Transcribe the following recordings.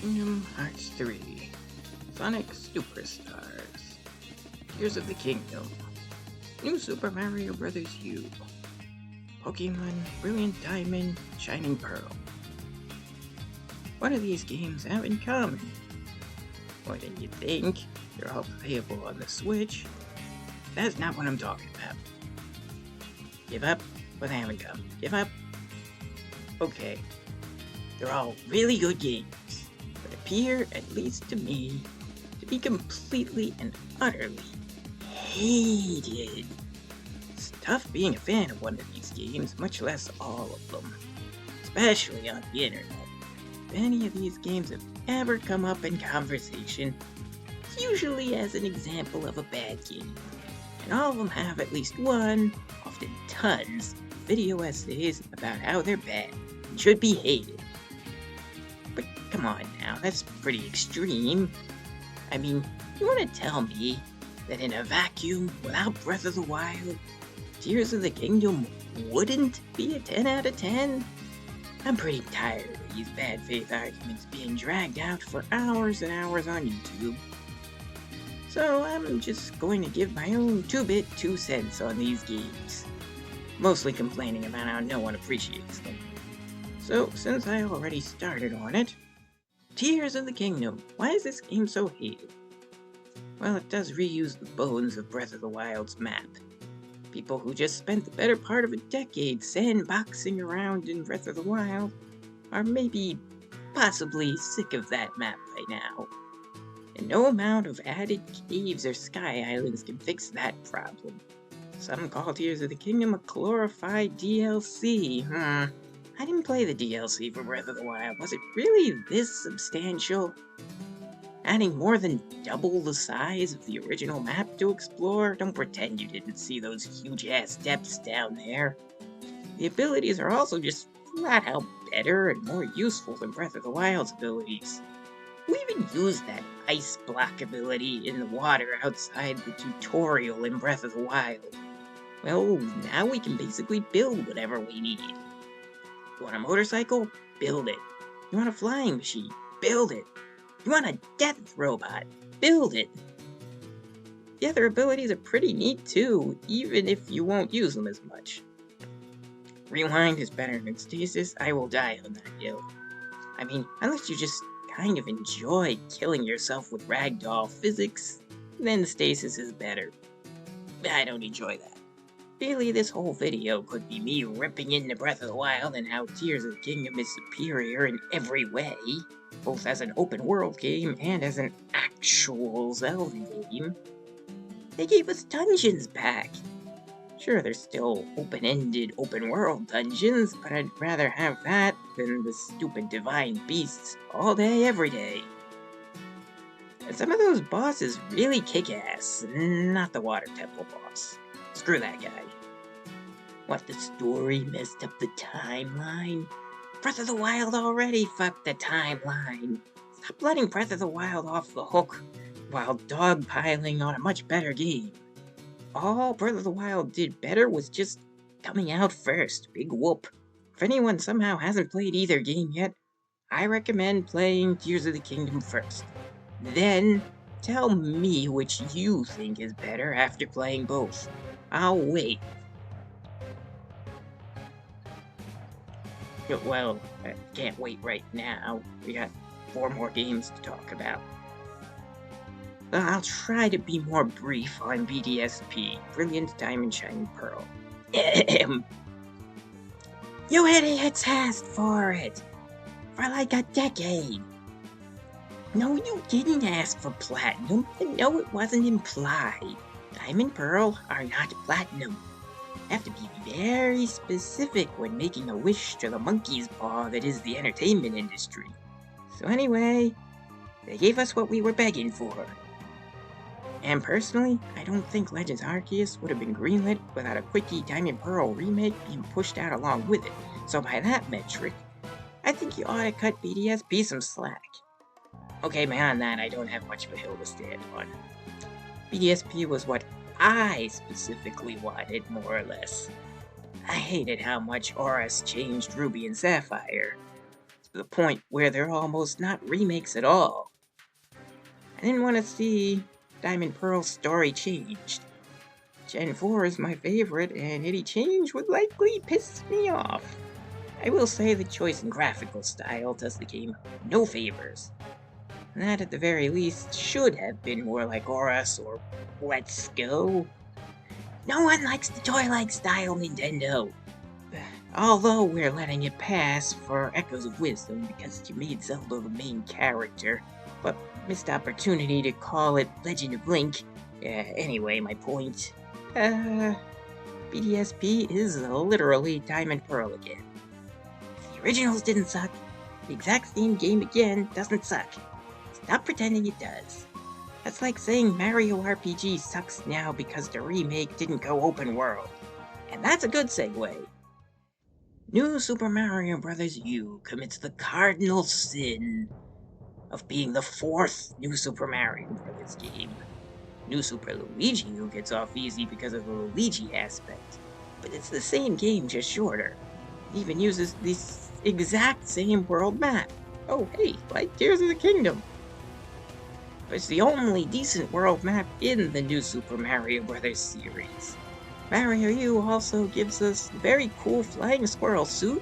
Kingdom Hearts 3, Sonic Superstars, Tears of the Kingdom, New Super Mario Bros. U, Pokemon Brilliant Diamond, Shining Pearl. What do these games have in common? What did you think? They're all playable on the Switch. That's not what I'm talking about. Give up? Well, they haven't come. Give up? Okay. They're all really good games, but appear, at least to me, to be completely and utterly hated. It's tough being a fan of one of these games, much less all of them, especially on the internet. If any of these games have ever come up in conversation, it's usually as an example of a bad game, and all of them have at least one, often tons, of video essays about how they're bad and should be hated. But come on now, that's pretty extreme. I mean, you want to tell me that in a vacuum, without Breath of the Wild, Tears of the Kingdom wouldn't be a 10 out of 10? I'm pretty tired of these bad faith arguments being dragged out for hours and hours on YouTube. So I'm just going to give my own 2-bit 2 cents on these games. Mostly complaining about how no one appreciates them. So, since I already started on it, Tears of the Kingdom. Why is this game so hated? Well, it does reuse the bones of Breath of the Wild's map. People who just spent the better part of a decade sandboxing around in Breath of the Wild are maybe, possibly sick of that map by now. And no amount of added caves or sky islands can fix that problem. Some call Tears of the Kingdom a glorified DLC. I didn't play the DLC for Breath of the Wild. Was it really this substantial? Adding more than double the size of the original map to explore? Don't pretend you didn't see those huge-ass depths down there. The abilities are also just flat out better and more useful than Breath of the Wild's abilities. We even used that ice block ability in the water outside the tutorial in Breath of the Wild. Well, now we can basically build whatever we need. You want a motorcycle? Build it. You want a flying machine? Build it. You want a death robot? Build it. The other abilities are pretty neat too, even if you won't use them as much. Rewind is better than stasis. I will die on that hill. I mean, unless you just kind of enjoy killing yourself with ragdoll physics, then stasis is better. I don't enjoy that. Really, this whole video could be me ripping into Breath of the Wild and how Tears of the Kingdom is superior in every way, both as an open world game and as an actual Zelda game. They gave us dungeons back. Sure, they're still open-ended, open-world dungeons, but I'd rather have that than the stupid divine beasts all day, every day. And some of those bosses really kick ass, not the Water Temple boss. Screw that guy. What, the story messed up the timeline? Breath of the Wild already fucked the timeline. Stop letting Breath of the Wild off the hook while dogpiling on a much better game. All Breath of the Wild did better was just coming out first. Big whoop. If anyone somehow hasn't played either game yet, I recommend playing Tears of the Kingdom first. Then, tell me which you think is better after playing both. I'll wait. Well, I can't wait right now. We got 4 more games to talk about. I'll try to be more brief on BDSP, Brilliant Diamond Shining Pearl. You idiots asked for it! For like a decade! No, you didn't ask for Platinum, and no, it wasn't implied. Diamond Pearl are not Platinum. You have to be very specific when making a wish to the monkey's paw that is the entertainment industry. So anyway, they gave us what we were begging for. And personally, I don't think Legends Arceus would have been greenlit without a quickie Diamond Pearl remake being pushed out along with it. So by that metric, I think you ought to cut BDSP some slack. Okay, beyond that, I don't have much of a hill to stand on. BDSP was what I specifically wanted, more or less. I hated how much Auras changed Ruby and Sapphire. to the point where they're almost not remakes at all. I didn't want to see Diamond Pearl's story changed. Gen 4 is my favorite, and any change would likely piss me off. I will say the choice in graphical style does the game no favors. That, at the very least, should have been more like Oras or Let's Go. No one likes the toy-like style, Nintendo. Although we're letting it pass for Echoes of Wisdom because you made Zelda the main character, but missed opportunity to call it Legend of Link. Anyway, my point. BDSP is literally Diamond Pearl again. The originals didn't suck. The exact same game again doesn't suck. Stop pretending it does. That's like saying Mario RPG sucks now because the remake didn't go open world. And that's a good segue. New Super Mario Bros. U commits the cardinal sin of being the fourth New Super Mario Bros. Game. New Super Luigi U gets off easy because of the Luigi aspect, but it's the same game, just shorter. It even uses this exact same world map. Oh hey, like Tears of the Kingdom. But it's the only decent world map in the New Super Mario Bros. Series. Mario U also gives us the very cool flying squirrel suit,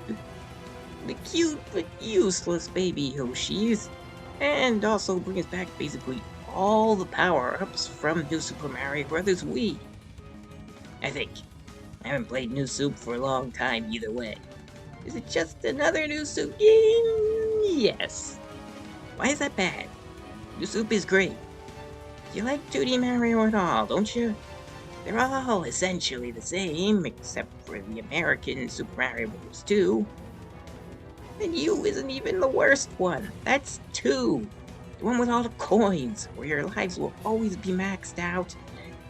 the cute but useless baby Yoshis, and also brings back basically all the power-ups from New Super Mario Bros. Wii. I think. I haven't played New Soup for a long time either way. Is it just another New Soup game? Yes. Why is that bad? New Soup is great. You like 2D Mario at all, don't you? They're all essentially the same, except for the American Super Mario Bros. 2. And U isn't even the worst one. That's 2. The one with all the coins, where your lives will always be maxed out.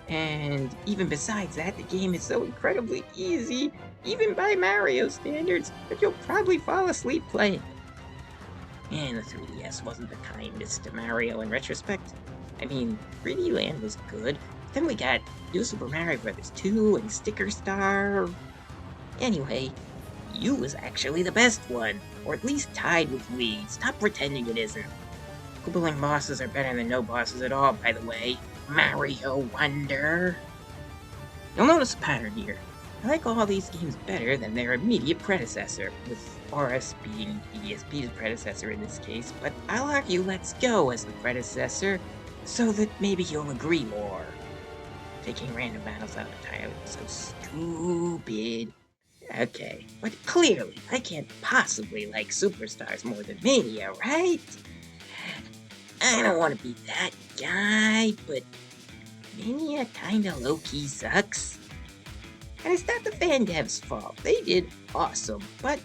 And even besides that, the game is so incredibly easy, even by Mario standards, that you'll probably fall asleep playing. And the 3DS wasn't the kindest to Mario in retrospect. I mean, 3D Land was good. Then we got New Super Mario Bros. 2 and Sticker Star. Anyway, U was actually the best one, or at least tied with Wii. Stop pretending it isn't. Koopaling bosses are better than no bosses at all, by the way. Mario Wonder. You'll notice a pattern here. I like all these games better than their immediate predecessor, with Oras being BDSP's predecessor in this case, but I'll argue Let's Go as the predecessor, so that maybe you'll agree more. Taking random battles out of the title is so stupid. Okay, but clearly I can't possibly like Superstars more than Mania, right? I don't want to be that guy, but Mania kinda low-key sucks. And it's not the fan devs' fault. They did awesome, but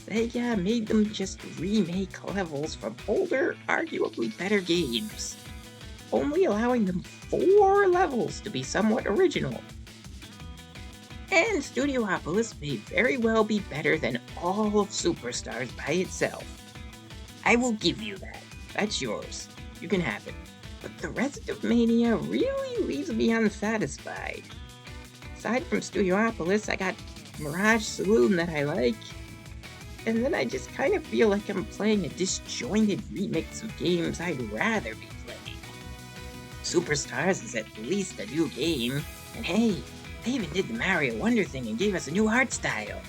Sega made them just remake levels from older, arguably better games, only allowing them 4 levels to be somewhat original. And Studiopolis may very well be better than all of Superstars by itself. I will give you that. That's yours. You can have it. But the rest of Mania really leaves me unsatisfied. Aside from Studiopolis, I got Mirage Saloon that I like, and then I just kind of feel like I'm playing a disjointed remix of games I'd rather be playing. Superstars is at least a new game, and hey, they even did the Mario Wonder thing and gave us a new art style.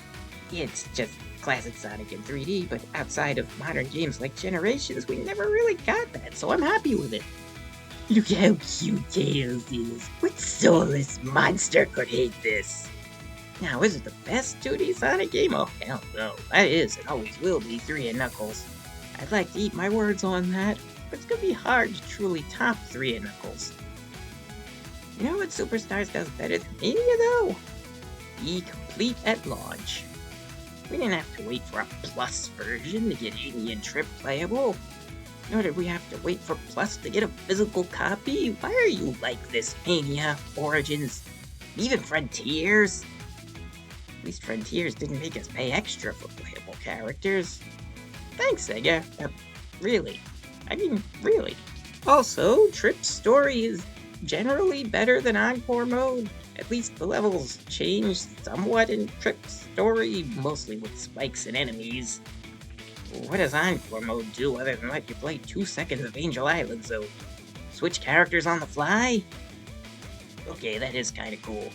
It's just classic Sonic in 3D, but outside of modern games like Generations, we never really got that, so I'm happy with it. Look how cute Tails is. What soulless monster could hate this? Now, is it the best 2D Sonic game? Oh, hell no. That is, and always will be, 3 and Knuckles. I'd like to eat my words on that, but it's gonna be hard to truly top 3 and Knuckles. You know what Superstars does better than Mania, though? Be complete at launch. We didn't have to wait for a Plus version to get 80 and Trip playable. Nor did we have to wait for Plus to get a physical copy. Why are you like this, Mania, Origins, even Frontiers? At least Frontiers didn't make us pay extra for playable characters. Thanks, Sega. Really. I mean, really. Also, Trip's story is generally better than Encore mode. At least the levels changed somewhat in Trip's story, mostly with spikes and enemies. What does Encore mode do other than let you play 2 seconds of Angel Island Zone? Switch characters on the fly? Okay, that is kinda cool.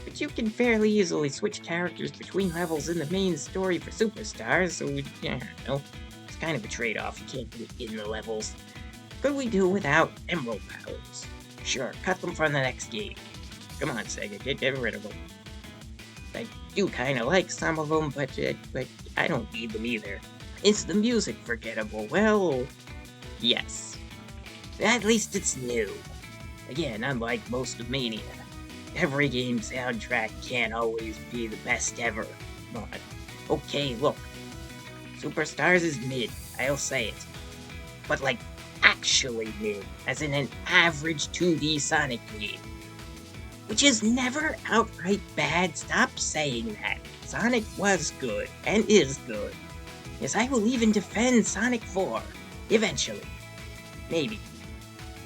But you can fairly easily switch characters between levels in the main story for Superstars, so I don't know. It's kind of a trade-off. You can't do it in the levels. Could we do without Emerald powers? Sure, cut them from the next game. Come on, Sega, get rid of them. I do kind of like some of them, but I don't need them either. Is the music forgettable? Well, yes. At least it's new. Again, unlike most of Mania, every game soundtrack can't always be the best ever. But, okay, look. Superstars is mid, I'll say it. But like, actually mid, as in an average 2D Sonic game. Which is never outright bad, stop saying that. Sonic was good, and is good. Yes, I will even defend Sonic 4. Eventually. Maybe.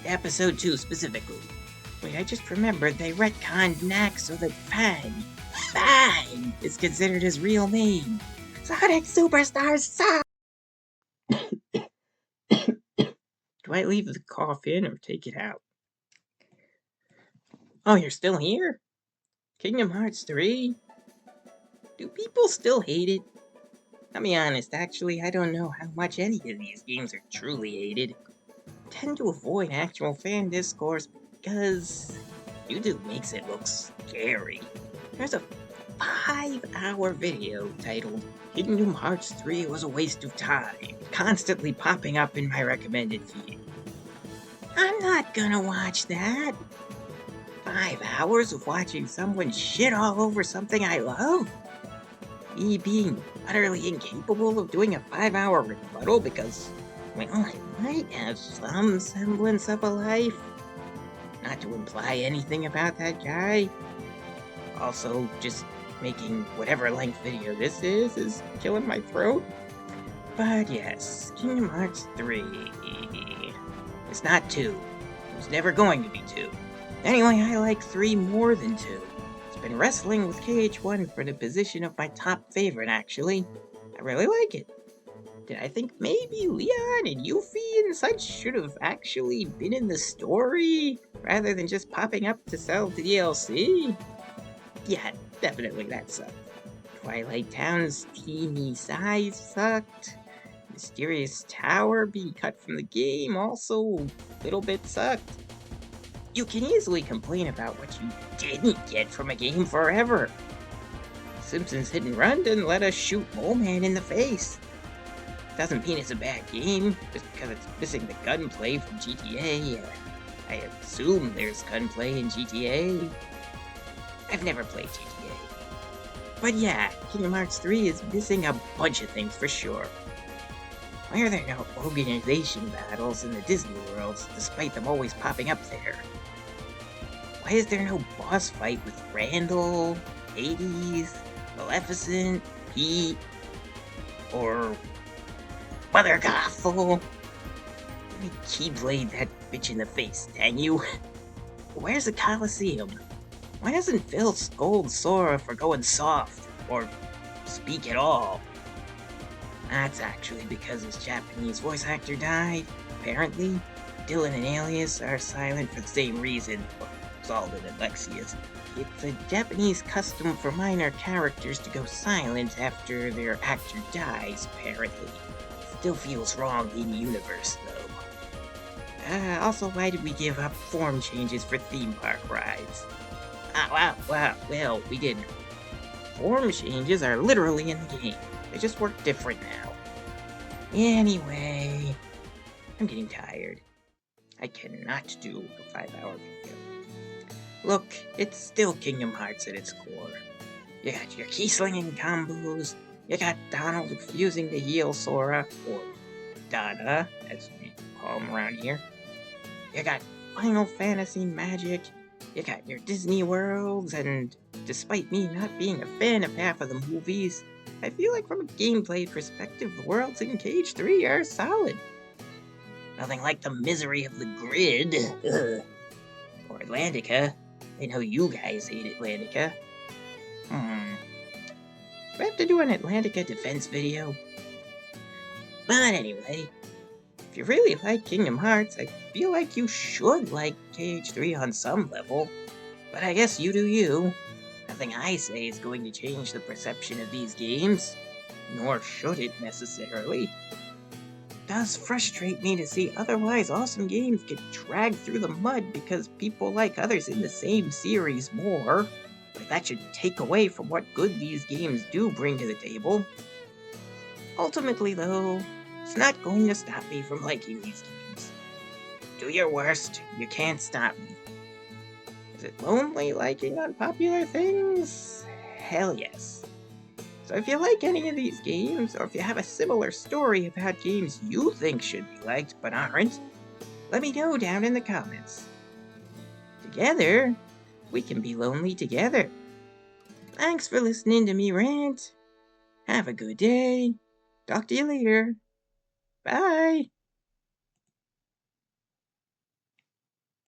Episode 2 specifically. Wait, I just remembered they retconned Knack so that Fang is considered his real name. Sonic Superstars suck! Do I leave the cough in or take it out? Oh, you're still here? Kingdom Hearts 3? Do people still hate it? I'll be honest, actually, I don't know how much any of these games are truly hated. I tend to avoid actual fan discourse because YouTube makes it look scary. There's a 5-hour video titled Kingdom Hearts 3 was a waste of time, constantly popping up in my recommended feed. I'm not gonna watch that. 5 hours of watching someone shit all over something I love? Me being utterly incapable of doing a 5-hour rebuttal because, well, I might have some semblance of a life. Not to imply anything about that guy. Also, just making whatever length video this is killing my throat. But yes, Kingdom Hearts 3. It's not 2. It was never going to be 2. Anyway, I like 3 more than 2. It's been wrestling with KH1 for the position of my top favorite, actually. I really like it. Did I think maybe Leon and Yuffie and such should have actually been in the story, rather than just popping up to sell DLC? Yeah, definitely that sucked. Twilight Town's teeny size sucked. Mysterious Tower being cut from the game also a little bit sucked. You can easily complain about what you didn't get from a game forever. Simpsons Hit and Run didn't let us shoot Mole Man in the face. Doesn't mean it's a bad game, just because it's missing the gunplay from GTA. I assume there's gunplay in GTA. I've never played GTA. But yeah, Kingdom Hearts 3 is missing a bunch of things for sure. Why are there no organization battles in the Disney worlds, despite them always popping up there? Why is there no boss fight with Randall, Hades, Maleficent, Pete, or Mother Gothel? Let me keyblade that bitch in the face, dang you. Where's the Coliseum? Why doesn't Phil scold Sora for going soft, or speak at all? That's actually because his Japanese voice actor died. Apparently, Dylan and Alias are silent for the same reason. Xaldin and Lexius. It's a Japanese custom for minor characters to go silent after their actor dies, apparently. Still feels wrong in universe, though. Also, why did we give up form changes for theme park rides? Well, we didn't. Form changes are literally in the game. They just work different now. Anyway, I'm getting tired. I cannot do a 5-hour video. Look, it's still Kingdom Hearts at its core. You got your key-slinging combos, you got Donald refusing to heal Sora, or Donna, as we call him around here. You got Final Fantasy magic, you got your Disney worlds, and despite me not being a fan of half of the movies, I feel like from a gameplay perspective, the worlds in Cage 3 are solid. Nothing like the misery of the grid. Or Atlantica. I know you guys hate Atlantica. Do I have to do an Atlantica defense video? But anyway, if you really like Kingdom Hearts, I feel like you should like KH3 on some level. But I guess you do you. Nothing I say is going to change the perception of these games, nor should it necessarily. It does frustrate me to see otherwise awesome games get dragged through the mud because people like others in the same series more. But that should take away from what good these games do bring to the table. Ultimately, though, it's not going to stop me from liking these games. Do your worst, you can't stop me. Is it lonely liking unpopular things? Hell yes. So if you like any of these games, or if you have a similar story about games you think should be liked but aren't, let me know down in the comments. Together, we can be lonely together. Thanks for listening to me rant. Have a good day. Talk to you later. Bye.